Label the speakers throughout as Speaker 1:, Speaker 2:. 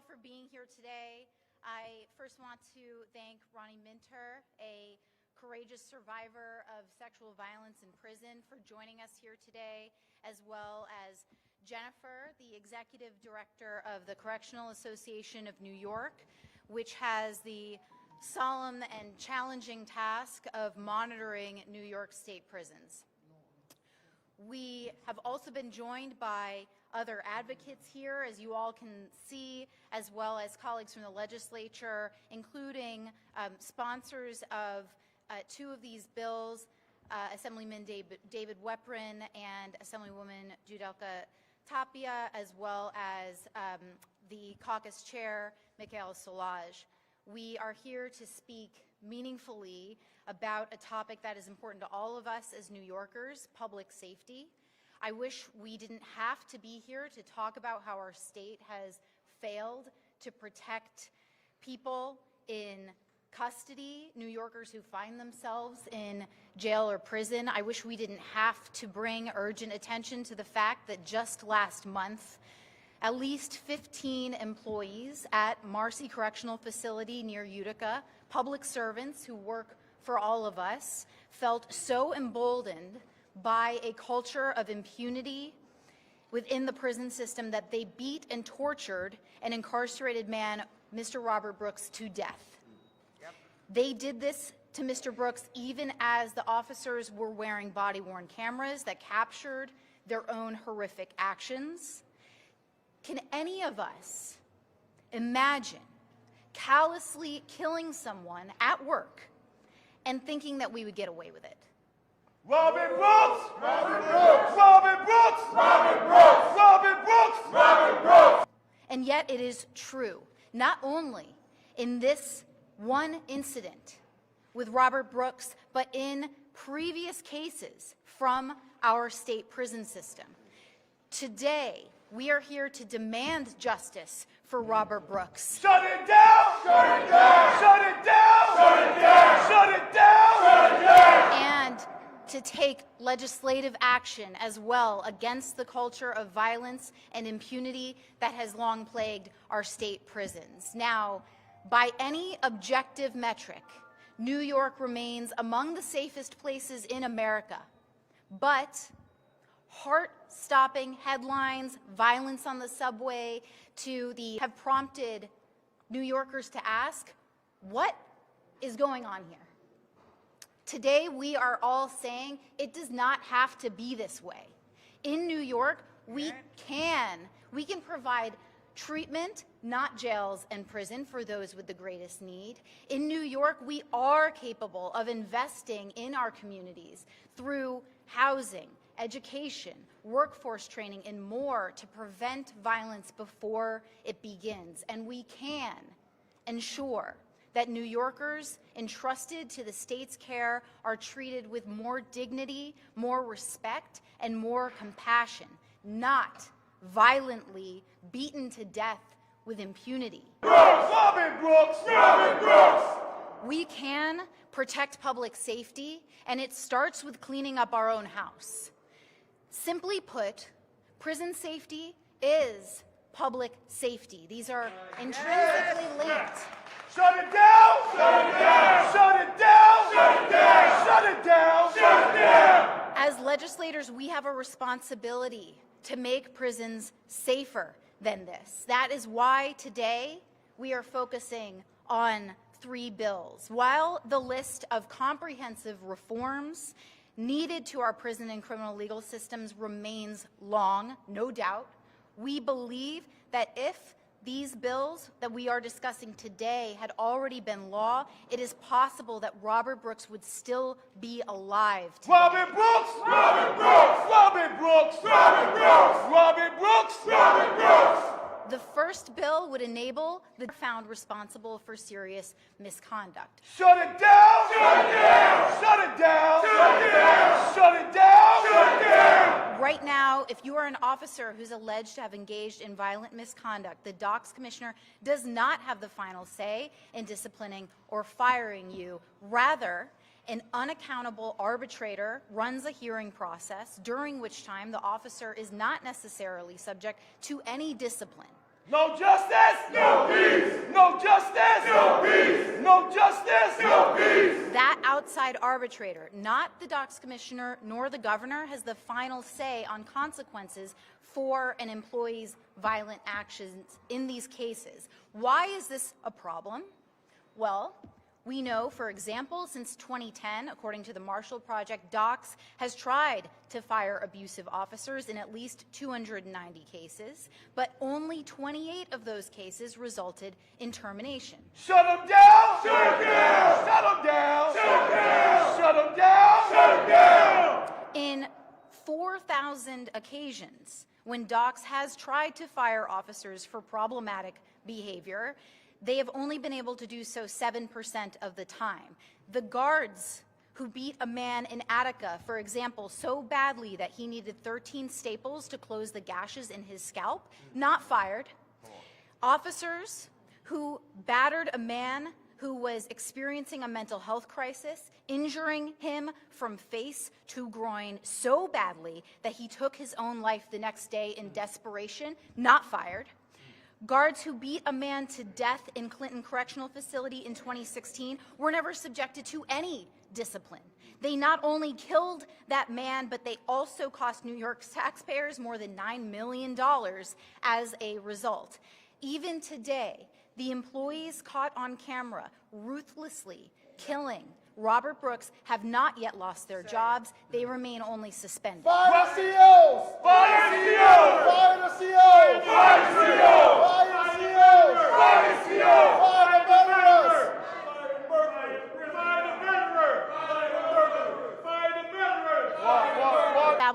Speaker 1: all for being here today. I first want to thank Ronnie Minter, a courageous survivor of sexual violence in prison, for joining us here today, as well as Jennifer, the Executive Director of the Correctional Association of New York, which has the solemn and challenging task of monitoring New York State prisons. We have also been joined by other advocates here, as you all can see, as well as colleagues from the legislature, including sponsors of two of these bills, Assemblyman David Weprin and Assemblywoman Judelka Tapia, as well as the caucus chair, Mikhail Solage. We are here to speak meaningfully about a topic that is important to all of us as New Yorkers, public safety. I wish we didn't have to be here to talk about how our state has failed to protect people in custody, New Yorkers who find themselves in jail or prison. I wish we didn't have to bring urgent attention to the fact that just last month, at least 15 employees at Marcy Correctional Facility near Utica, public servants who work for all of us, felt so emboldened by a culture of impunity within the prison system that they beat and tortured an incarcerated man, Mr. Robert Brooks, to death. Yep. They did this to Mr. Brooks even as the officers were wearing body-worn cameras that captured their own horrific actions. Can any of us imagine callously killing someone at work and thinking that we would get away with it?
Speaker 2: Robert Brooks! Robert Brooks! Robert Brooks! Robert Brooks! Robert Brooks! Robert Brooks!
Speaker 1: And yet it is true, not only in this one incident with Robert Brooks, but in previous cases from our state prison system. Today, we are here to demand justice for Robert Brooks.
Speaker 2: Shut it down! Shut it down! Shut it down! Shut it down! Shut it down! Shut it down!
Speaker 1: And to take legislative action as well against the culture of violence and impunity that has long plagued our state prisons. Now, by any objective metric, New York remains among the safest places in America, but heart-stopping headlines, violence on the subway, have prompted New Yorkers to ask, what is going on here? Today, we are all saying it does not have to be this way. In New York, we can provide treatment, not jails and prison, for those with the greatest need. In New York, we are capable of investing in our communities through housing, education, workforce training, and more to prevent violence before it begins. And we can ensure that New Yorkers entrusted to the state's care are treated with more dignity, more respect, and more compassion, not violently beaten to death with impunity.
Speaker 2: Brooks! Robert Brooks! Robert Brooks!
Speaker 1: We can protect public safety, and it starts with cleaning up our own house. Simply put, prison safety is public safety. These are intrinsically linked.
Speaker 2: Shut it down! Shut it down! Shut it down! Shut it down! Shut it down! Shut it down!
Speaker 1: As legislators, we have a responsibility to make prisons safer than this. That is why today we are focusing on 3 bills. While the list of comprehensive reforms needed to our prison and criminal legal systems remains long, no doubt, we believe that if these bills that we are discussing today had already been law, it is possible that Robert Brooks would still be alive today.
Speaker 2: Robert Brooks! Robert Brooks! Robert Brooks! Robert Brooks! Robert Brooks! Robert Brooks!
Speaker 1: The first bill would enable the found responsible for serious misconduct.
Speaker 2: Shut it down! Shut it down! Shut it down! Shut it down! Shut it down! Shut it down!
Speaker 1: Right now, if you are an officer who's alleged to have engaged in violent misconduct, the DOCS commissioner does not have the final say in disciplining or firing you. Rather, an unaccountable arbitrator runs a hearing process during which time the officer is not necessarily subject to any discipline.
Speaker 2: No justice, no peace. No justice, no peace. No justice, no peace.
Speaker 1: That outside arbitrator, not the docks commissioner nor the governor, has the final say on consequences for an employee's violent actions in these cases. Why is this a problem? Well, we know, for example, since 2010, according to the Marshall Project, DOCS has tried to fire abusive officers in at least 290 cases, but only 28 of those cases resulted in termination.
Speaker 2: Shut them down! Shut them down! Shut them down! Shut them down! Shut them down! Shut them down!
Speaker 1: In 4,000 occasions, when DOCS has tried to fire officers for problematic behavior, they have only been able to do so 7% of the time. The guards who beat a man in Attica, for example, so badly that he needed 13 staples to close the gashes in his scalp, not fired. Officers who battered a man who was experiencing a mental health crisis, injuring him from face to groin so badly that he took his own life the next day in desperation, not fired. Guards who beat a man to death in Clinton Correctional Facility in 2016 were never subjected to any discipline. They not only killed that man, but they also cost New York taxpayers more than $9 million as a result. Even today, the employees caught on camera ruthlessly killing Robert Brooks have not yet lost their jobs. They remain only suspended.
Speaker 3: Fire the CEOs!
Speaker 2: Fire the CEOs!
Speaker 3: Fire the CEOs!
Speaker 2: Fire the CEOs!
Speaker 3: Fire the CEOs!
Speaker 2: Fire the CEOs!
Speaker 3: Fire the murderers!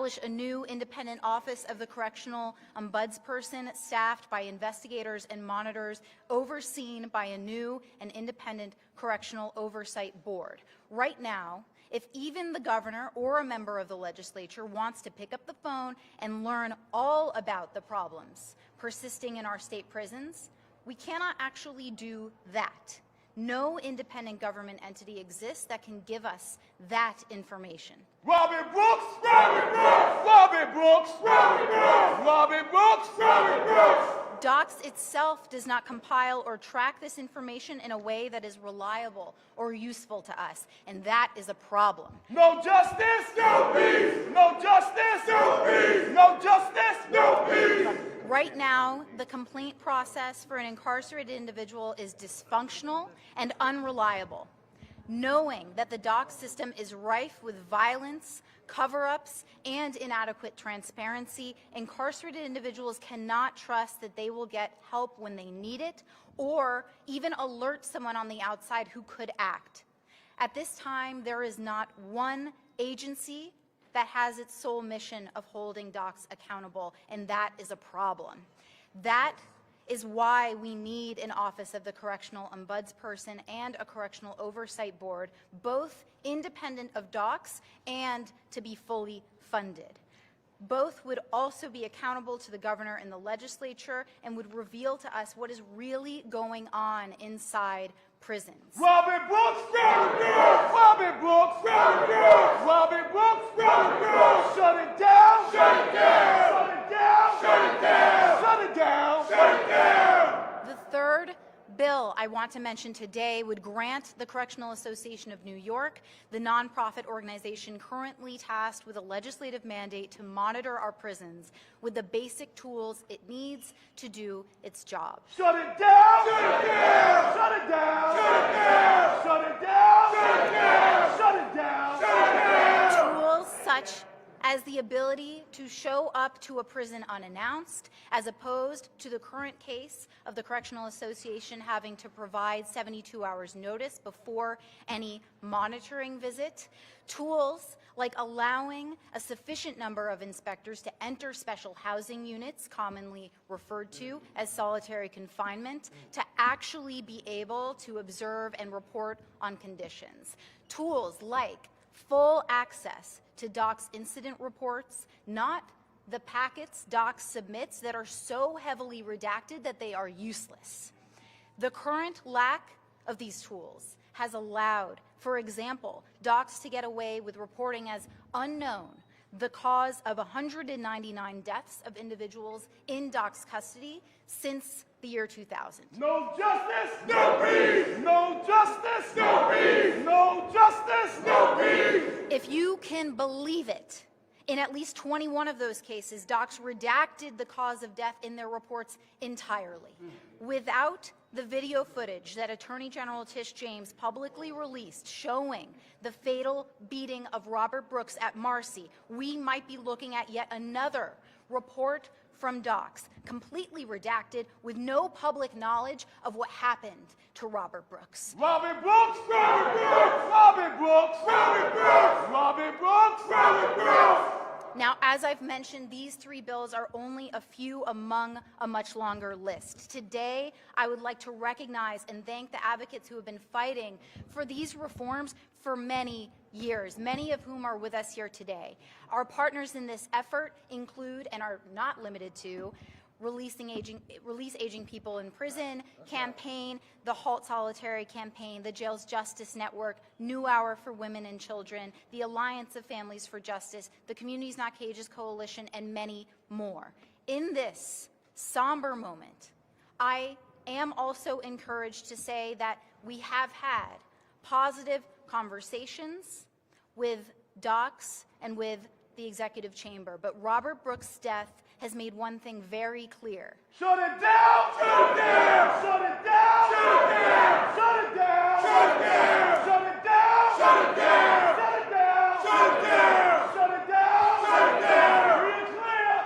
Speaker 1: Establish a new independent office of the correctional ombudsperson staffed by investigators and monitors, overseen by a new and independent correctional oversight board. Right now, if even the governor or a member of the legislature wants to pick up the phone and learn all about the problems persisting in our state prisons, we cannot actually do that. No independent government entity exists that can give us that information.
Speaker 2: Robin Brooks! Robin Brooks! Robin Brooks! Robin Brooks! Robin Brooks! Robin Brooks!
Speaker 1: DOCS itself does not compile or track this information in a way that is reliable or useful to us, and that is a problem.
Speaker 2: No justice! No peace! No justice! No peace! No justice! No peace!
Speaker 1: Right now, the complaint process for an incarcerated individual is dysfunctional and unreliable. Knowing that the DOCS system is rife with violence, cover-ups, and inadequate transparency, incarcerated individuals cannot trust that they will get help when they need it, or even alert someone on the outside who could act. At this time, there is not one agency that has its sole mission of holding DOCS accountable, and that is a problem. That is why we need an Office of the Correctional Ombudsperson and a Correctional Oversight Board, both independent of DOCS and to be fully funded. Both would also be accountable to the governor and the legislature and would reveal to us what is really going on inside prisons.
Speaker 2: Robin Brooks! Robin Brooks! Robin Brooks! Robin Brooks! Robin Brooks! Robin Brooks! Shut it down! Shut it down! Shut it down! Shut it down! Shut it down! Shut it down!
Speaker 1: The third bill I want to mention today would grant the Correctional Association of New York, the nonprofit organization currently tasked with a legislative mandate to monitor our prisons, with the basic tools it needs to do its job.
Speaker 2: Shut it down! Shut it down! Shut it down! Shut it down! Shut it down! Shut it down! Shut it down! Shut it down!
Speaker 1: Tools such as the ability to show up to a prison unannounced, as opposed to the current case of the Correctional Association having to provide 72 hours notice before any monitoring visit. Tools like allowing a sufficient number of inspectors to enter special housing units, commonly referred to as solitary confinement, to actually be able to observe and report on conditions. Tools like full access to DOCS incident reports, not the packets DOCS submits that are so heavily redacted that they are useless. The current lack of these tools has allowed, for example, DOCS to get away with reporting as unknown the cause of 199 deaths of individuals in DOC's custody since the year 2000.
Speaker 2: No justice, no peace. No justice, no peace. No justice, no peace.
Speaker 1: If you can believe it, in at least 21 of those cases, docs redacted the cause of death in their reports entirely. Without the video footage that Attorney General Tish James publicly released showing the fatal beating of Robert Brooks at Marcy, we might be looking at yet another report from docs, completely redacted with no public knowledge of what happened to Robert Brooks.
Speaker 2: Robert Brooks, Robert Brooks, Robert Brooks, Robert Brooks, Robert Brooks, Robert Brooks.
Speaker 1: Now, as I've mentioned, these three bills are only a few among a much longer list. Today, I would like to recognize and thank the advocates who have been fighting for these reforms for many years, many of whom are with us here today. Our partners in this effort include, and are not limited to, Release Aging People in Prison campaign, the Halt Solitary campaign, the Jails Justice Network, New Hour for Women and Children, the Alliance of Families for Justice, the Communities Not Cages Coalition, and many more. In this somber moment, I am also encouraged to say that we have had positive conversations with docs and with the executive chamber, but Robert Brooks' death has made one thing very clear.
Speaker 2: Shut it down! Shut it down! Shut it down! Shut it down! Shut it down! Shut it down! Shut it down! Shut it down! Shut it down! Shut it down! Shut it down! Shut it down! Real clear!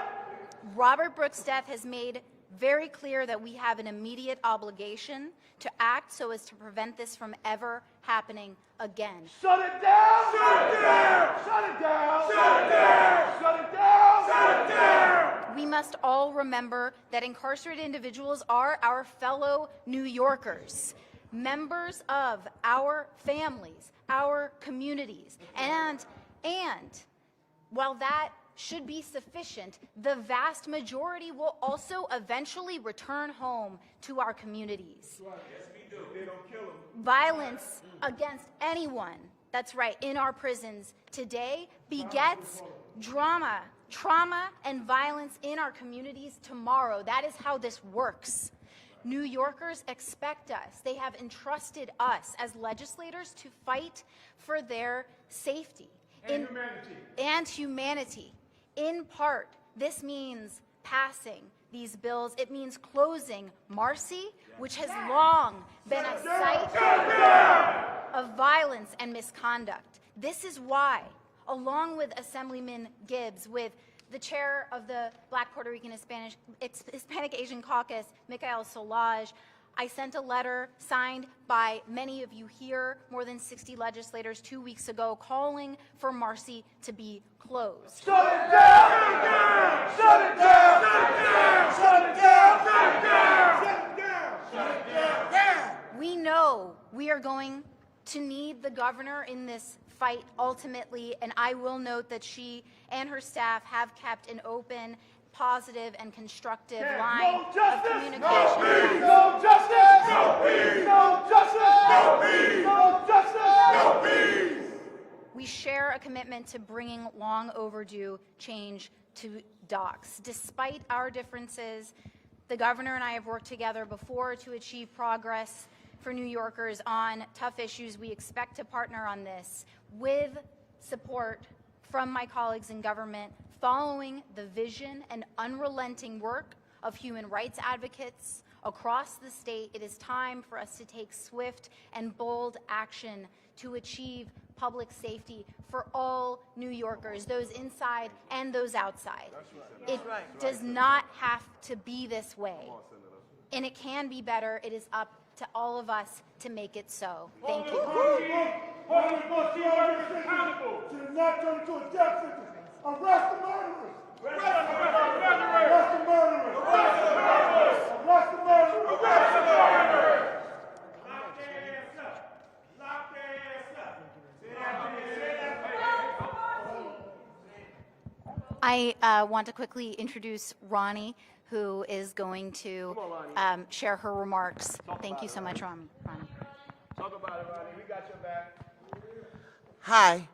Speaker 1: Robert Brooks' death has made very clear that we have an immediate obligation to act so as to prevent this from ever happening again.
Speaker 2: Shut it down! Shut it down! Shut it down! Shut it down! Shut it down! Shut it down!
Speaker 1: We must all remember that incarcerated individuals are our fellow New Yorkers, members of our families, our communities, and while that should be sufficient, the vast majority will also eventually return home to our communities.
Speaker 2: Yes, we do. They don't kill them.
Speaker 1: Violence against anyone, that's right, in our prisons today begets drama, trauma, and violence in our communities tomorrow. That is how this works. New Yorkers expect us. They have entrusted us as legislators to fight for their safety
Speaker 2: And humanity.
Speaker 1: and humanity. In part, this means passing these bills. It means closing Marcy, which has long been a site of violence and misconduct. This is why, along with Assemblyman Gibbs, with the chair of the Black, Puerto Rican, Hispanic Asian Caucus, Michael Solage, I sent a letter signed by many of you here, more than 60 legislators 2 weeks ago, calling for Marcy to be closed.
Speaker 2: Shut it down! Shut it down! Shut it down! Shut it down! Shut it down! Shut it down! Shut it down!
Speaker 1: We know we are going to need the governor in this fight ultimately, and I will note that she and her staff have kept an open, positive, and constructive line
Speaker 2: No justice!
Speaker 1: of communication.
Speaker 2: No justice! No peace! No justice! No peace! No justice! No peace!
Speaker 1: We share a commitment to bringing long overdue change to docs. Despite our differences, the governor and I have worked together before to achieve progress for New Yorkers on tough issues. We expect to partner on this with support from my colleagues in government, following the vision and unrelenting work of human rights advocates across the state. It is time for us to take swift and bold action to achieve public safety for all New Yorkers, those inside and those outside. It does not have to be this way, and it can be better. It is up to all of us to make it so. Thank you.
Speaker 2: Hold the book, see murderers accountable. Should not turn into a death sentence. Arrest the murderers. Arrest the murderers. Arrest the murderers. Arrest the murderers. Arrest the murderers. Arrest the murderers. Lock their ass up. Lock their ass up.
Speaker 1: I want to quickly introduce Ronnie, who is going to share her remarks. Thank you so much, Ronnie.
Speaker 2: Talk about it, Ronnie. We got your back.
Speaker 4: Hi.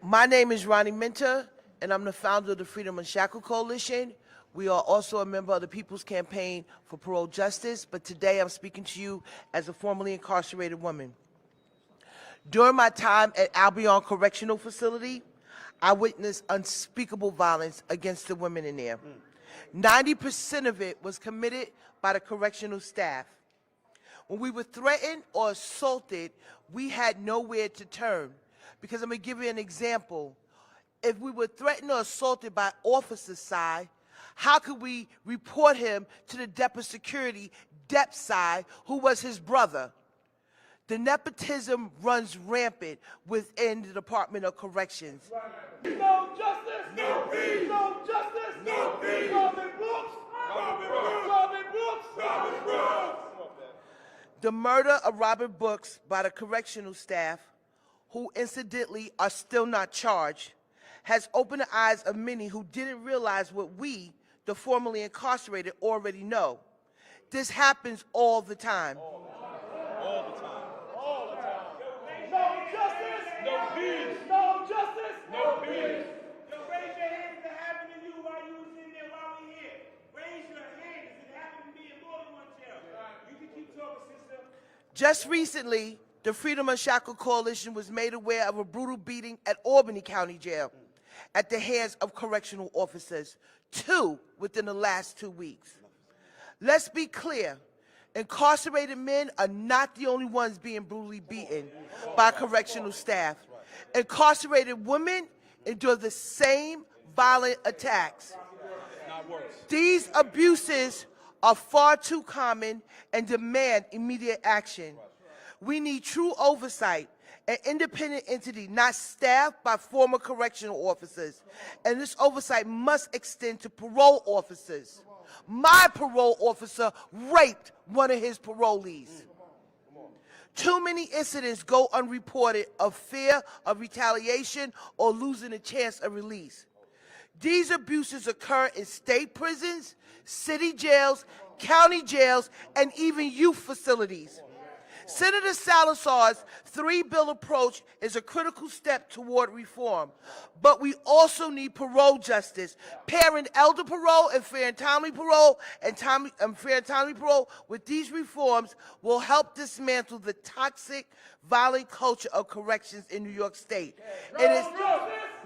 Speaker 4: My name is Ronnie Minter, and I'm the founder of the Freedom Unshackled Coalition. We are also a member of the People's Campaign for Parole Justice, but today I'm speaking to you as a formerly incarcerated woman. During my time at Albany Correctional Facility, I witnessed unspeakable violence against the women in there. 90% of it was committed by the correctional staff. When we were threatened or assaulted, we had nowhere to turn. Because I'm going to give you an example. If we were threatened or assaulted by officer's side, how could we report him to the Depth of Security, Depth side, who was his brother? The nepotism runs rampant within the Department of Corrections.
Speaker 2: No justice, no peace. No justice, no peace. Robin Brooks, Robin Brooks, Robin Brooks, Robin Brooks.
Speaker 4: The murder of Robert Brooks by the correctional staff, who incidentally are still not charged, has opened the eyes of many who didn't realize what we, the formerly incarcerated, already know. This happens all the time.
Speaker 2: All the time. All the time. No justice, no peace. No justice, no peace.
Speaker 5: Yo, raise your hand if it happened to you while you was in there while we here. Raise your hand if it happened to me in more than one jail. You can keep talking, sister.
Speaker 4: Just recently, the Freedom Unshackled Coalition was made aware of a brutal beating at Albany County Jail at the hands of correctional officers, 2 within the last 2 weeks. Let's be clear, incarcerated men are not the only ones being brutally beaten by correctional staff. Incarcerated women endure the same violent attacks. These abuses are far too common and demand immediate action. We need true oversight, an independent entity not staffed by former correctional officers. And this oversight must extend to parole officers. My parole officer raped one of his parolees. Too many incidents go unreported of fear of retaliation or losing a chance of release. These abuses occur in state prisons, city jails, county jails, and even youth facilities. Senator Salazar's 3-bill approach is a critical step toward reform, but we also need parole justice, parent elder parole and fair and timely parole, With these reforms will help dismantle the toxic, violent culture of corrections in New York State. It is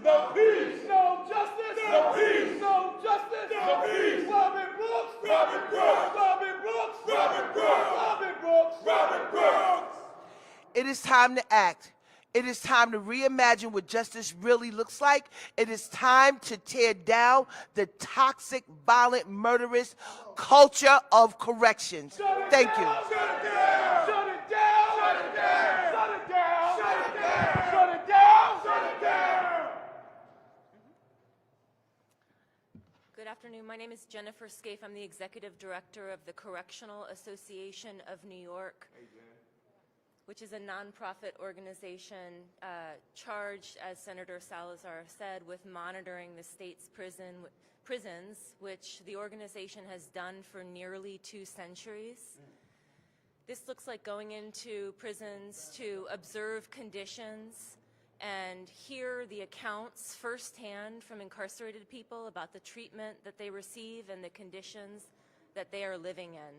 Speaker 2: no peace, no justice, no peace, no justice, no peace. Robin Brooks, Robin Brooks, Robin Brooks, Robin Brooks, Robin Brooks, Robin Brooks.
Speaker 4: It is time to act. It is time to reimagine what justice really looks like. It is time to tear down the toxic, violent, murderous culture of corrections. Thank you.
Speaker 2: Shut it down! Shut it down! Shut it down! Shut it down! Shut it down! Shut it down! Shut it down!
Speaker 6: Good afternoon. My name is Jennifer Scaife. I'm the Executive Director of the Correctional Association of New York, which is a nonprofit organization charged, as Senator Salazar said, with monitoring the state's prisons, which the organization has done for nearly 2 centuries. This looks like going into prisons to observe conditions and hear the accounts firsthand from incarcerated people about the treatment that they receive and the conditions that they are living in.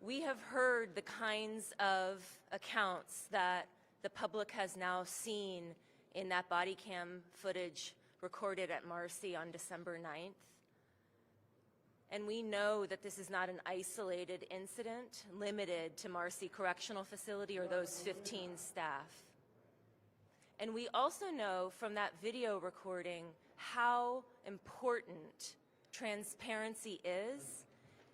Speaker 6: We have heard the kinds of accounts that the public has now seen in that body cam footage recorded at Marcy on December 9th. And we know that this is not an isolated incident limited to Marcy Correctional Facility or those 15 staff. And we also know from that video recording how important transparency is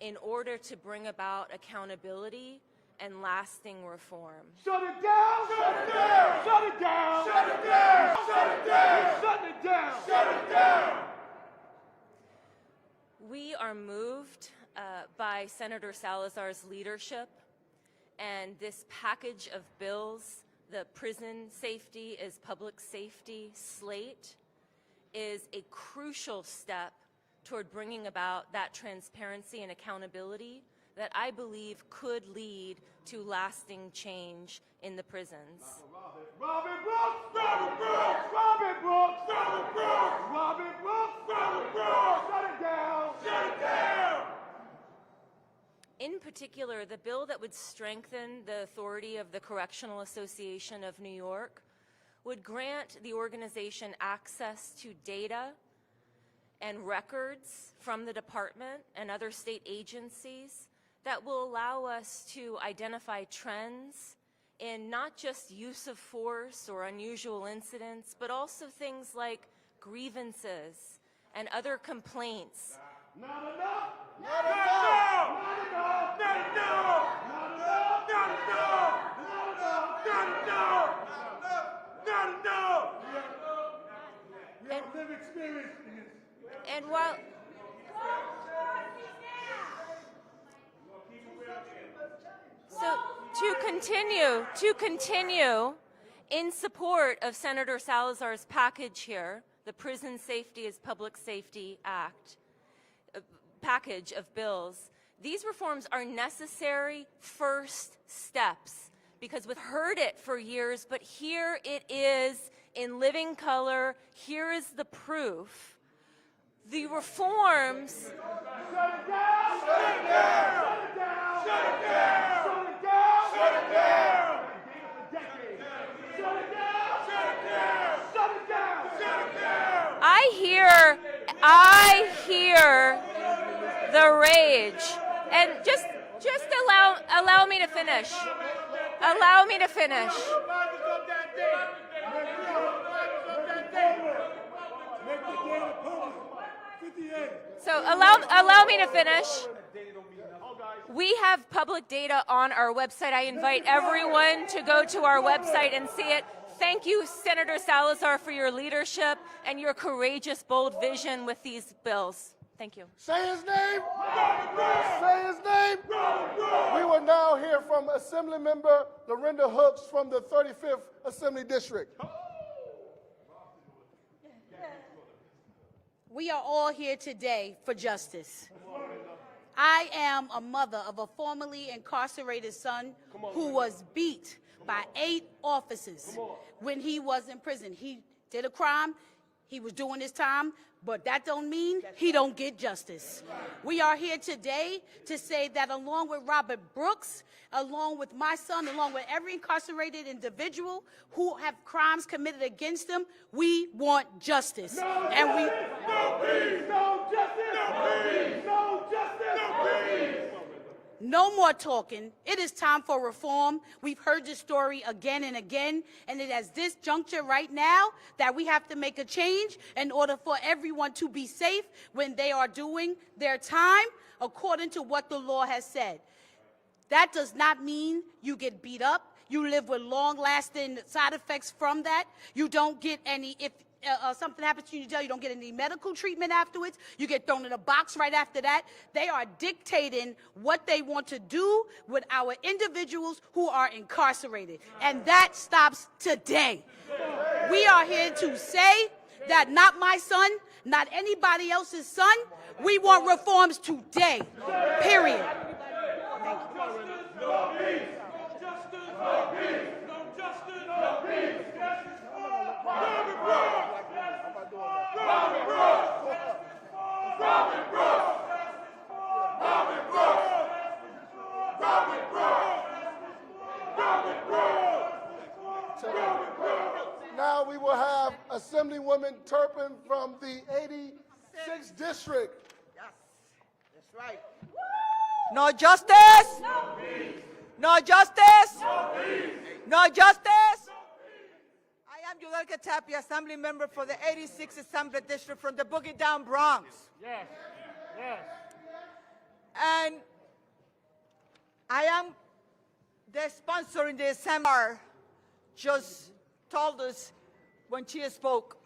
Speaker 6: in order to bring about accountability and lasting reform.
Speaker 2: Shut it down! Shut it down! Shut it down! Shut it down! Shut it down! Shut it down! Shut it down!
Speaker 6: We are moved by Senator Salazar's leadership and this package of bills. The prison safety is public safety slate is a crucial step toward bringing about that transparency and accountability that I believe could lead to lasting change in the prisons.
Speaker 2: Robin Brooks! Robin Brooks! Robin Brooks! Robin Brooks! Robin Brooks! Robin Brooks! Shut it down! Shut it down!
Speaker 6: In particular, the bill that would strengthen the authority of the Correctional Association of New York would grant the organization access to data and records from the department and other state agencies that will allow us to identify trends in not just use of force or unusual incidents, but also things like grievances and other complaints.
Speaker 2: Not enough!
Speaker 3: Not enough!
Speaker 2: Not enough! Not enough! Not enough! Not enough! Not enough! Not enough! We have lived experience in this.
Speaker 6: And while so to continue in support of Senator Salazar's package here, the Prison Safety is Public Safety Act, package of bills, these reforms are necessary first steps because we've heard it for years, but here it is in living color. Here is the proof. The reforms.
Speaker 2: Shut it down! Shut it down! Shut it down! Shut it down! Shut it down! Shut it down! Shut it down! Shut it down! Shut it down! Shut it down!
Speaker 6: I hear the rage. And just allow me to finish. Allow me to finish. So allow me to finish. We have public data on our website. I invite everyone to go to our website and see it. Thank you, Senator Salazar, for your leadership and your courageous, bold vision with these bills. Thank you.
Speaker 3: Say his name. Say his name. We will now hear from Assemblymember Lorinda Hooks from the 35th Assembly District.
Speaker 7: We are all here today for justice. I am a mother of a formerly incarcerated son who was beat by 8 officers when he was in prison. He did a crime, he was doing his time, but that don't mean he don't get justice. We are here today to say that along with Robert Brooks, along with my son, along with every incarcerated individual who have crimes committed against them, we want justice.
Speaker 2: No
Speaker 7: and we
Speaker 2: no peace! No justice! No peace! No justice! No peace!
Speaker 7: No more talking. It is time for reform. We've heard this story again and again, and it is this juncture right now that we have to make a change in order for everyone to be safe when they are doing their time according to what the law has said. That does not mean you get beat up. You live with long-lasting side effects from that. You don't get any, if something happens to you in jail, you don't get any medical treatment afterwards. You get thrown in a box right after that. They are dictating what they want to do with our individuals who are incarcerated. And that stops today. We are here to say that not my son, not anybody else's son. We want reforms today, period.
Speaker 2: No peace! Justice! No peace! No justice! No peace! Justice for Robin Brooks! Robin Brooks! Robin Brooks! Robin Brooks! Robin Brooks! Robin Brooks!
Speaker 3: Now we will have Assemblywoman Turpin from the 86th District.
Speaker 4: Yes, that's right. No justice.
Speaker 2: No peace!
Speaker 4: No justice.
Speaker 2: No peace!
Speaker 4: No justice. I am Yudelka Tapia, Assembly Member for the 86th Assembly District from the Boogie Down Bronx.
Speaker 2: Yes, yes.
Speaker 4: And I am the sponsor in the assembly just told us when she spoke.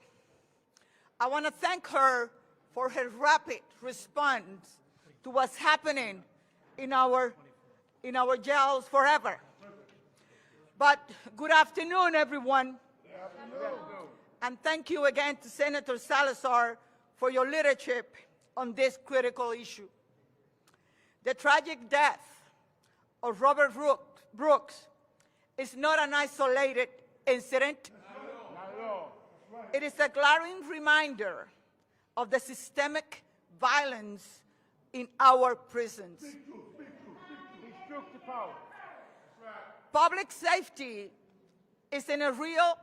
Speaker 4: I want to thank her for her rapid response to what's happening in our jails forever. But good afternoon, everyone. And thank you again to Senator Salazar for your leadership on this critical issue.
Speaker 8: The tragic death of Robert Brooks is not an isolated incident.
Speaker 2: Not at all.
Speaker 8: It is a glaring reminder of the systemic violence in our prisons.
Speaker 2: He's truth to power.
Speaker 8: Public safety isn't a real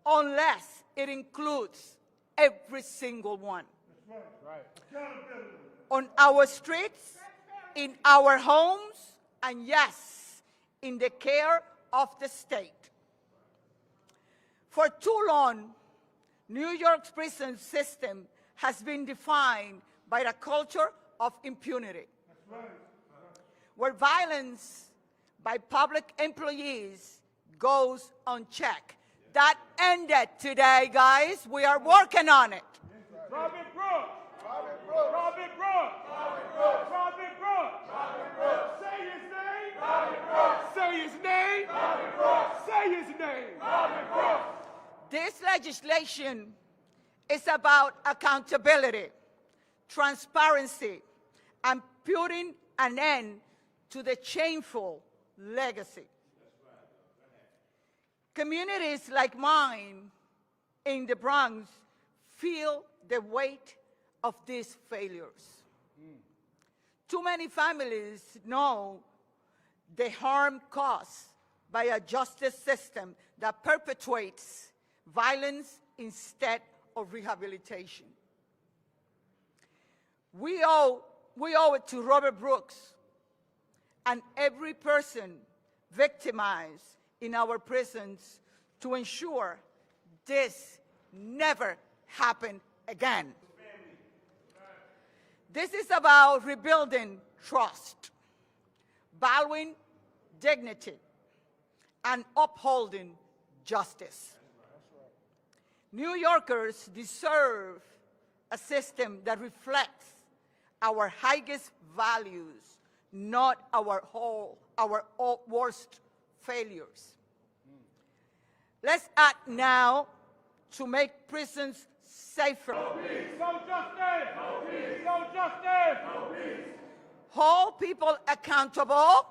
Speaker 8: unless it includes every single one.
Speaker 2: Right.
Speaker 8: On our streets, in our homes, and yes, in the care of the state. For too long, New York's prison system has been defined by a culture of impunity, where violence by public employees goes unchecked. That ended today, guys. We are working on it.
Speaker 2: Robert Brooks. Robert Brooks. Robert Brooks. Robert Brooks. Robert Brooks. Robert Brooks. Say his name. Robert Brooks. Say his name. Robert Brooks. Say his name. Robert Brooks.
Speaker 8: This legislation is about accountability, transparency, and putting an end to the shameful legacy. Communities like mine in the Bronx feel the weight of these failures. Too many families know the harm caused by a justice system that perpetuates violence instead of rehabilitation. We owe it to Robert Brooks and every person victimized in our prisons to ensure this never happen again. This is about rebuilding trust, valuing dignity, and upholding justice. New Yorkers deserve a system that reflects our highest values, not our worst failures. Let's act now to make prisons safer.
Speaker 2: No justice. No justice. No peace.
Speaker 8: Hold people accountable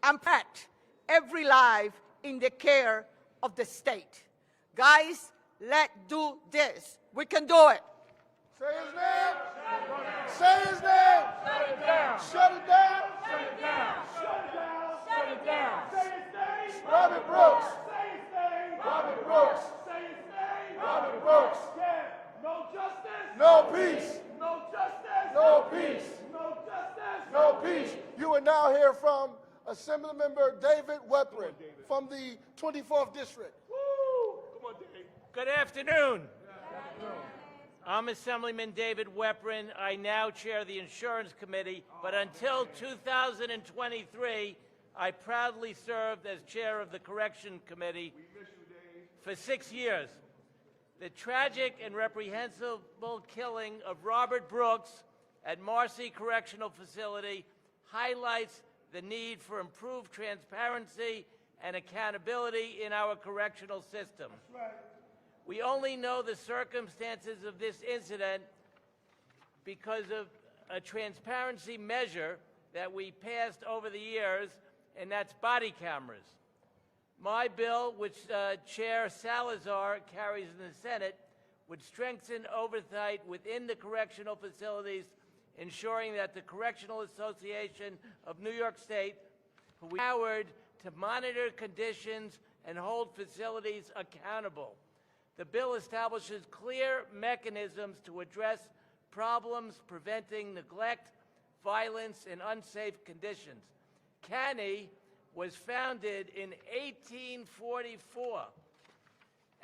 Speaker 8: and protect every life in the care of the state. Guys, let's do this. We can do it.
Speaker 3: Say his name. Say his name.
Speaker 2: Shut it down.
Speaker 3: Shut it down.
Speaker 2: Shut it down. Shut it down. Shut it down. Say his name.
Speaker 3: Robert Brooks.
Speaker 2: Say his name.
Speaker 3: Robert Brooks.
Speaker 2: Say his name.
Speaker 3: Robert Brooks.
Speaker 2: Yeah. No justice.
Speaker 3: No peace.
Speaker 2: No justice.
Speaker 3: No peace.
Speaker 2: No justice.
Speaker 3: No peace. You will now hear from Assemblymember David Weprin from the 24th District.
Speaker 2: Woo. Come on, Dave.
Speaker 5: Good afternoon. I'm Assemblyman David Weprin. I now chair the Insurance Committee, but until 2023, I proudly served as chair of the Correction Committee for 6 years. The tragic and reprehensible killing of Robert Brooks at Marcy Correctional Facility highlights the need for improved transparency and accountability in our correctional system. We only know the circumstances of this incident because of a transparency measure that we passed over the years, and that's body cameras. My bill, which Chair Salazar carries in the Senate, would strengthen oversight within the correctional facilities, ensuring that the Correctional Association of New York State, who is empowered to monitor conditions and hold facilities accountable. The bill establishes clear mechanisms to address problems preventing neglect, violence, and unsafe conditions. CANI was founded in 1844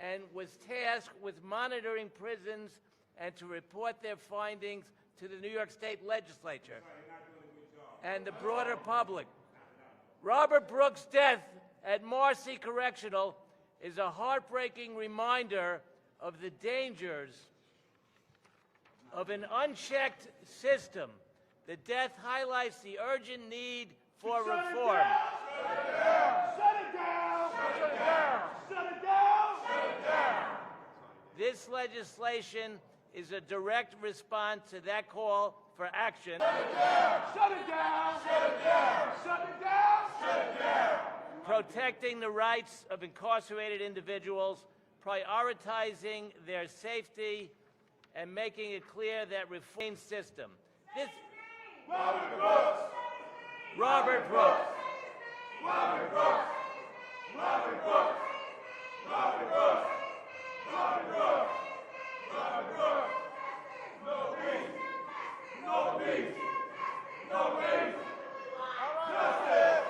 Speaker 5: and was tasked with monitoring prisons and to report their findings to the New York State Legislature and the broader public. Robert Brooks' death at Marcy Correctional is a heartbreaking reminder of the dangers of an unchecked system. The death highlights the urgent need for reform.
Speaker 2: Shut it down. Shut it down. Shut it down. Shut it
Speaker 5: This legislation is a direct response to that call for action.
Speaker 2: Shut it down! Shut it down! Shut it down! Shut it down!
Speaker 5: Protecting the rights of incarcerated individuals, prioritizing their safety, and making it clear that reform system. This
Speaker 2: Robert Brooks!
Speaker 5: Robert Brooks.
Speaker 2: Robert Brooks! Robert Brooks! Robert Brooks! Robert Brooks! Robert Brooks! No peace! No peace! No peace! Justice!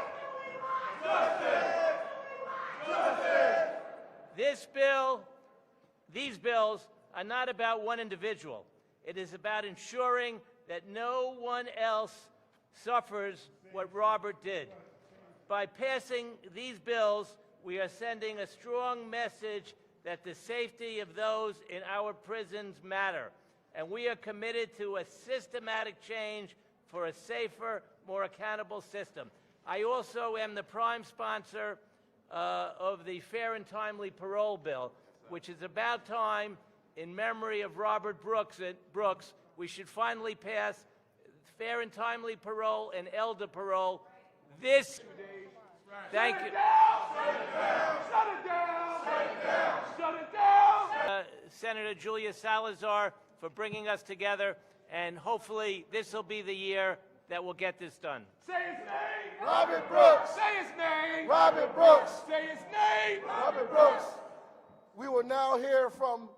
Speaker 2: Justice! Justice!
Speaker 5: These bills are not about one individual. It is about ensuring that no one else suffers what Robert did. By passing these bills, we are sending a strong message that the safety of those in our prisons matter, and we are committed to a systematic change for a safer, more accountable system. I also am the prime sponsor of the Fair and Timely Parole Bill, which is about time, in memory of Robert Brooks, we should finally pass fair and timely parole and elder parole this. Thank you.
Speaker 2: Shut it down! Shut it down! Shut it down! Shut it down!
Speaker 5: Senator Julia Salazar for bringing us together, and hopefully this will be the year that we'll get this done.
Speaker 2: Say his name!
Speaker 3: Robert Brooks.
Speaker 2: Say his name!
Speaker 3: Robert Brooks.
Speaker 2: Say his name!
Speaker 3: Robert Brooks. We will now hear from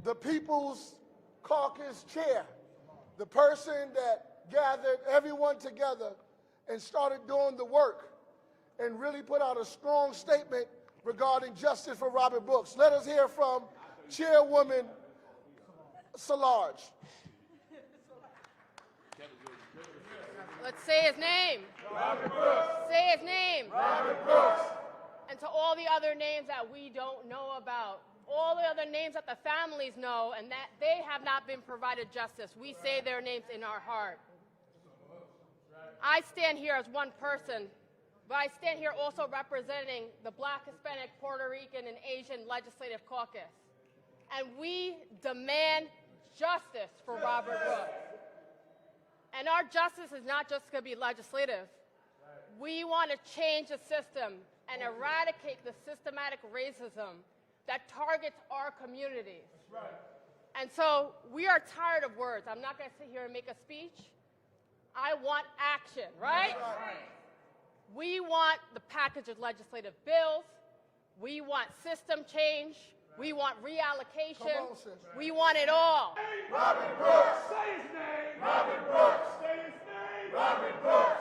Speaker 3: the People's Caucus chair, the person that gathered everyone together and started doing the work and really put out a strong statement regarding justice for Robert Brooks. Let us hear from Chairwoman Salarge.
Speaker 9: Let's say his name.
Speaker 2: Robert Brooks!
Speaker 9: Say his name.
Speaker 2: Robert Brooks!
Speaker 9: And to all the other names that we don't know about, all the other names that the families know and that they have not been provided justice, we say their names in our heart. I stand here as one person, but I stand here also representing the Black, Hispanic, Puerto Rican, and Asian Legislative Caucus. And we demand justice for Robert Brooks. And our justice is not just going to be legislative. We want to change the system and eradicate the systematic racism that targets our communities. And so we are tired of words. I'm not going to sit here and make a speech. I want action, right? We want the package of legislative bills. We want system change. We want reallocation. We want it all.
Speaker 2: Robert Brooks! Say his name! Robert Brooks! Say his name! Robert Brooks!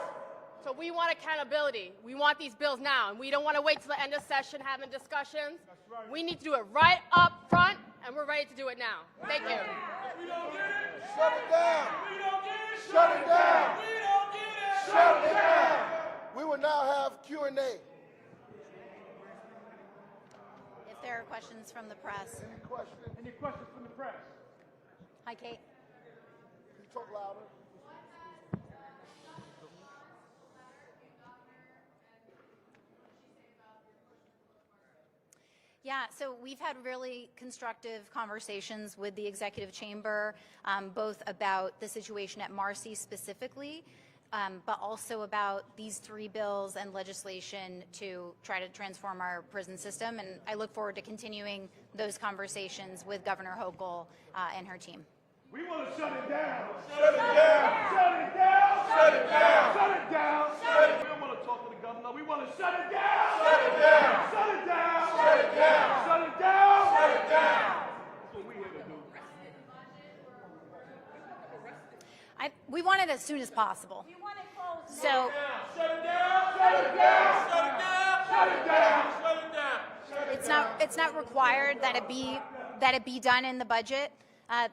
Speaker 9: So we want accountability. We want these bills now, and we don't want to wait till the end of session having discussions. We need to do it right up front, and we're ready to do it now. Thank you.
Speaker 2: We don't get it!
Speaker 3: Shut it down.
Speaker 2: We don't get it!
Speaker 3: Shut it down.
Speaker 2: We don't get it!
Speaker 3: Shut it down. We will now have Q&A.
Speaker 1: If there are questions from the press.
Speaker 3: Any questions?
Speaker 2: Any questions from the press?
Speaker 1: Hi, Kate.
Speaker 3: Can you talk louder?
Speaker 1: Yeah, so we've had really constructive conversations with the executive chamber, both about the situation at Marcy specifically, but also about these 3 bills and legislation to try to transform our prison system. And I look forward to continuing those conversations with Governor Hochul and her team.
Speaker 2: We want to shut it down! Shut it down! Shut it down! Shut it down! Shut it down! Shut it down! We don't want to talk to the governor. We want to shut it down! Shut it down! Shut it down! Shut it down! Shut it down! Shut it down! That's what we're here to do.
Speaker 1: We want it as soon as possible. So
Speaker 2: Shut it down! Shut it down! Shut it down! Shut it down! Shut it down!
Speaker 1: it's not required that it be done in the budget.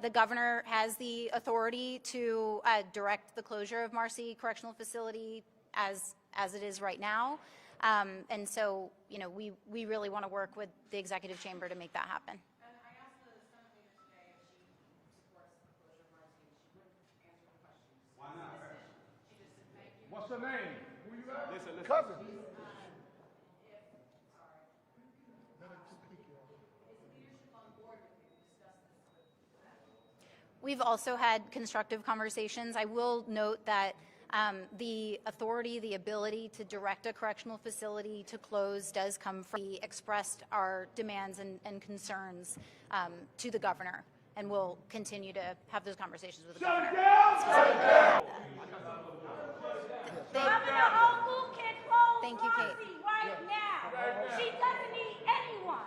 Speaker 1: The governor has the authority to direct the closure of Marcy Correctional Facility as it is right now. And so, you know, we really want to work with the executive chamber to make that happen.
Speaker 10: And I asked the Senate leader today if she supports the closure of Marcy. She wouldn't answer the questions.
Speaker 2: Why not?
Speaker 10: She just said thank you.
Speaker 2: What's her name? Who you at? Listen.
Speaker 3: Cousin.
Speaker 1: We've also had constructive conversations. I will note that the authority, the ability to direct a correctional facility to close does come from. We expressed our demands and concerns to the governor, and we'll continue to have those conversations with the governor. Thank you, Kate.
Speaker 7: Right now, she doesn't need anyone.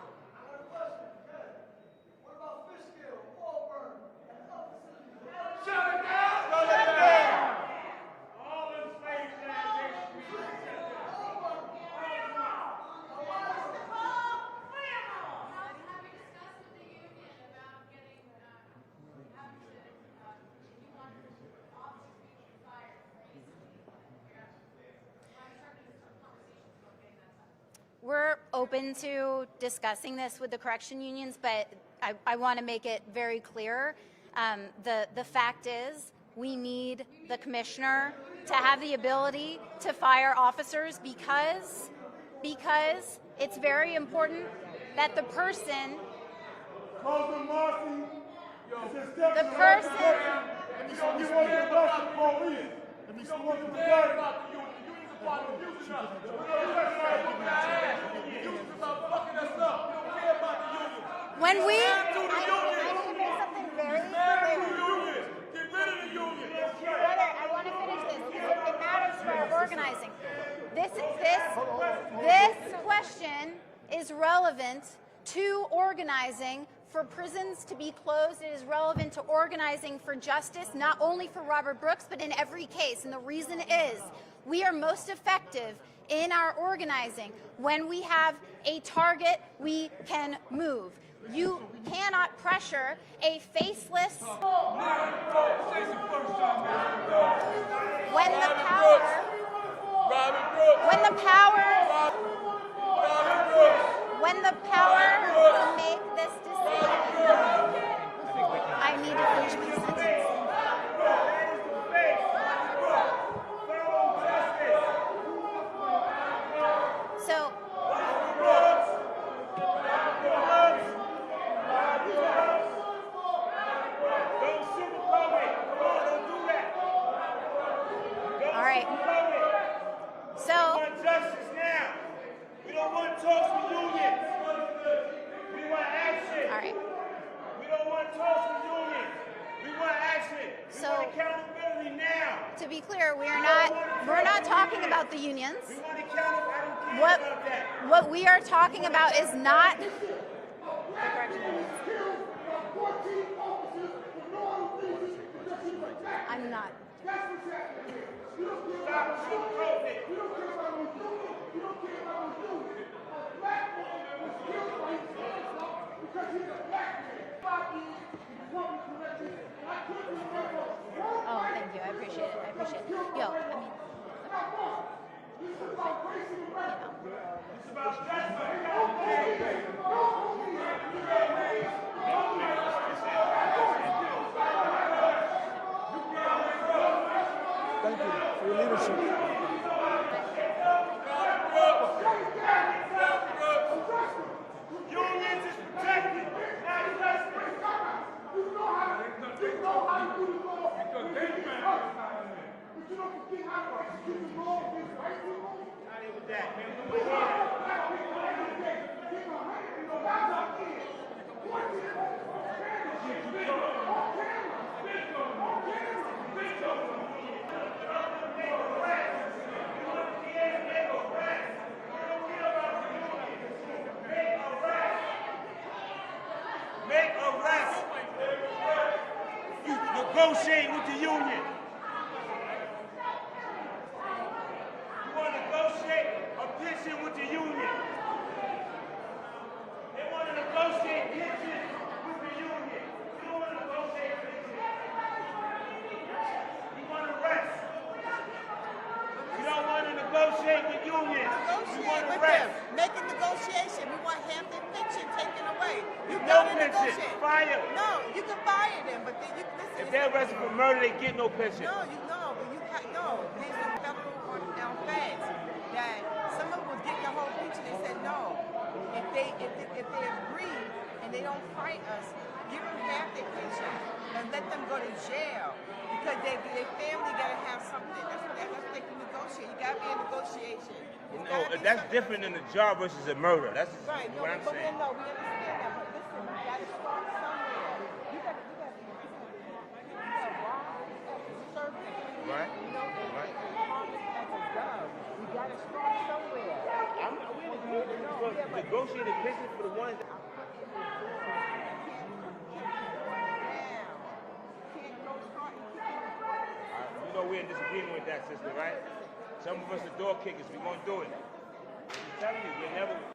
Speaker 2: Shut it down! Shut it down! All the slave
Speaker 1: We're open to discussing this with the correction unions, but I want to make it very clear. The fact is, we need the commissioner to have the ability to fire officers because it's very important that the person, when we, I want to finish this because it matters for our organizing. This question is relevant to organizing for prisons to be closed. It is relevant to organizing for justice, not only for Robert Brooks, but in every case. And the reason is we are most effective in our organizing when we have a target we can move. You cannot pressure a faceless when the power to make this decision. I need to finish my sentence. So all right. So
Speaker 2: we want justice now. We don't want talks with unions. We want action.
Speaker 1: All right.
Speaker 2: We don't want talks with unions. We want action. We want accountability now.
Speaker 1: To be clear, we're not talking about the unions.
Speaker 2: We want accountability. I don't care about that.
Speaker 1: What we are talking about is not I'm not.
Speaker 2: Stop sugarcoating it.
Speaker 1: Oh, thank you. I appreciate it. Yo, I mean,
Speaker 3: Thank you for your leadership.
Speaker 2: Unions is protected, not justice. You know how to do the law. Because they but you don't forget how to execute the law against white people. Not even that, man. Make arrests. You negotiate with the union. You want to negotiate a pension with the union. They want to negotiate pensions with the union. You don't want to negotiate pensions. You want to rest. You don't want to negotiate with unions. You want to rest.
Speaker 8: Make a negotiation. We want half their pension taken away. You
Speaker 2: No
Speaker 8: gotta
Speaker 2: pension.
Speaker 8: negotiate.
Speaker 2: Fire.
Speaker 8: No, you can fire them, but then you listen.
Speaker 2: If they're arrested for murder, they get no pension.
Speaker 8: No, but you can't. No, there's a federal on feds that some of them will get the whole pension. They said no. If they agree and they don't fight us, give them half their pension.
Speaker 4: and let them go to jail because their family gotta have something. That's what they can negotiate. You gotta be in negotiation.
Speaker 11: No, that's different than a job versus a murder. That's
Speaker 4: Right.
Speaker 11: what I'm saying.
Speaker 4: No, we understand that. But listen, you gotta start somewhere. You gotta serve people.
Speaker 11: Right.
Speaker 4: You know,
Speaker 11: Right.
Speaker 4: harness as a dove. You gotta start somewhere.
Speaker 11: We negotiate a business for the ones that. You know we're in disagreement with that, sister, right? Some of us are door kickers. We're gonna do it. I'm telling you, we're never.